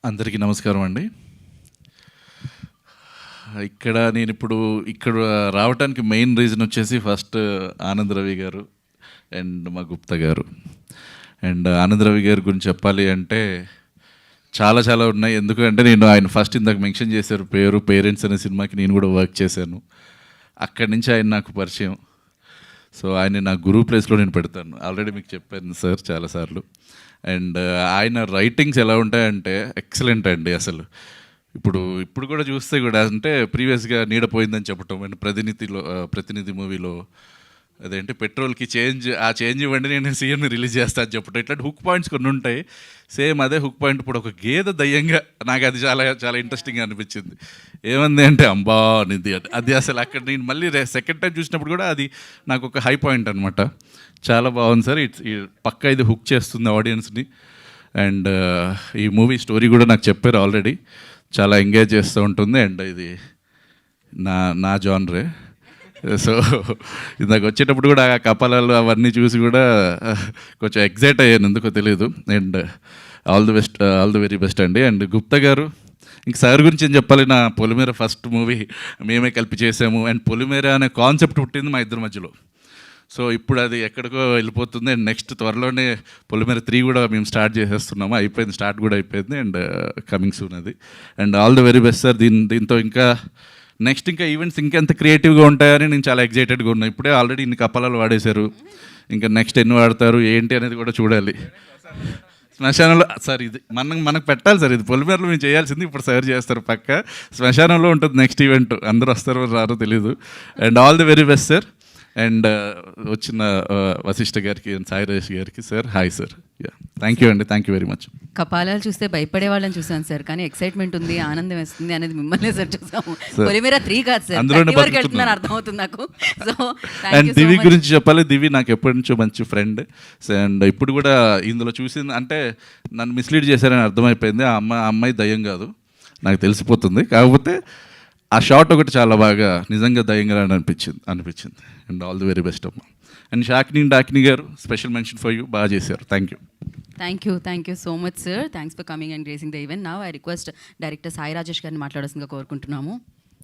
అందరికీ నమస్కారం అండి. నేను ఇక్కడ రావటానికి మెయిన్ రీజన్ వచ్చేసి ఫస్ట్ ఆనంద్ రవి గారు అండ్ మా గుప్తా గారు. అండ్ ఆనంద్ రవి గారి గురించి చెప్పాలి అంటే చాలా చాలా ఉన్నాయి. ఎందుకంటే నేను ఆయన ఫస్ట్ ఇందాక మెన్షన్ చేశారు పేరు పేరెంట్స్ అనే సినిమాకి నేను కూడా వర్క్ చేశాను. అక్కడి నుంచి ఆయన నాకు పరిచయం. సో ఆయన నా గురువు ప్లేస్లో నేను పెడతాను. ఆల్రెడీ మీకు చెప్పాను సార్ చాలాసార్లు. అండ్ ఆయన రైటింగ్స్ ఎలా ఉంటాయంటే ఎక్సలెంట్ అండి. అసలు ఇప్పుడు కూడా చూస్తే కూడా అంటే ప్రీవియస్గా నీడ పోయిందని చెప్పటం అండ్ ప్రతినిధి మూవీలో అదేంటి పెట్రోల్కి చేంజ్ ఇవ్వండి నేను సీఎంని రిలీజ్ చేస్తా అని చెప్పటం, ఇట్లాంటి హుక్ పాయింట్స్ కొన్ని ఉంటాయి. సేమ్ అదే హుక్ పాయింట్ ఇప్పుడు ఒక గేదె దయ్యంగా నాకు అది చాలా చాలా ఇంట్రెస్టింగ్గా అనిపించింది. ఏమంది అంటే అంబా నిధి అది అసలు అక్కడ నేను మళ్ళీ సెకండ్ టైం చూసినప్పుడు కూడా అది నాకు ఒక హై పాయింట్ అనమాట. చాలా బాగుంది సార్. పక్కా ఇది హుక్ చేస్తుంది ఆడియన్స్ని. అండ్ ఈ మూవీ స్టోరీ కూడా నాకు చెప్పారు ఆల్రెడీ, చాలా ఎంగేజ్ చేస్తూ ఉంటుంది. అండ్ ఇది నా జానరే. సో ఇందాక వచ్చేటప్పుడు కూడా ఆ కపాలాలు అవన్నీ చూసి కూడా కొంచెం ఎగ్జైట్ అయ్యాను, ఎందుకో తెలియదు. And all the very best అండి. అండ్ గుప్తా గారు, ఇంక సార్ గురించి ఏం చెప్పాలి, నా పొలిమేర ఫస్ట్ మూవీ మేమే కలిపి చేసాము. అండ్ పొలిమేర అనే కాన్సెప్ట్ పుట్టింది మా ఇద్దరి మధ్యలో. సో ఇప్పుడు అది ఎక్కడికో వెళ్ళిపోతుంది. అండ్ నెక్స్ట్ త్వరలోనే పొలిమేర 3 కూడా మేము స్టార్ట్ చేసేస్తున్నాము. అయిపోయింది, స్టార్ట్ కూడా అయిపోయింది. అండ్ కమింగ్ సూన్ అది. And all the very best sir. దీంతో ఇంకా నెక్స్ట్ ఈవెంట్స్ ఇంకెంత క్రియేటివ్గా ఉంటాయని నేను చాలా ఎగ్జైటెడ్గా ఉన్నాను. ఇప్పుడే ఆల్రెడీ ఇన్ని కపాలాలు వాడేశారు, ఇంకా నెక్స్ట్ ఎన్ని వాడతారు ఏంటి అనేది కూడా చూడాలి. శ్మశానంలో సార్ ఇది మనకు పెట్టాలి సార్, ఇది పొలిమేరలో మేము చేయాల్సింది. ఇప్పుడు సార్ చేస్తారు పక్క. శ్మశానంలో ఉంటుంది నెక్స్ట్ ఈవెంట్. అందరూ వస్తారో రారో తెలీదు. And all the very best sir. And వచ్చిన వశిష్ఠ గారికి అండ్ సాయి రాజేష్ గారికి sir hi sir. Thank you అండి, థ్యాంక్ యూ వెరీ మచ్. కపాలాలు చూస్తే భయపడే వాళ్ళని చూసాను సార్, కానీ ఎక్సైట్మెంట్ ఉంది, ఆనందం వేస్తుంది అనేది మిమ్మల్ని సార్ చూసాము. పొలిమేర 3 కాదు సార్, వరకు వెళ్తుందని అర్థమవుతుంది నాకు. సో అండ్ దివి గురించి చెప్పాలి. దివి నాకు ఎప్పటి నుంచో మంచి ఫ్రెండ్. అండ్ ఇప్పుడు కూడా ఇందులో చూసింది అంటే నన్ను మిస్లీడ్ చేశారని అర్థమైపోయింది. ఆ అమ్మాయి దయ్యం కాదు, నాకు తెలిసిపోతుంది. కాకపోతే ఆ షాట్ ఒకటి చాలా బాగా నిజంగా దయ్యంగా అనిపించింది. And all the very best అమ్మ. అండ్ డాకిని గారు, స్పెషల్ మెన్షన్ ఫర్ యూ, బాగా చేశారు. Thank you so much sir. Thanks for coming and gracing the event. Now I request director Sai Rajesh గారిని మాట్లాడాల్సిందిగా కోరుకుంటున్నాము.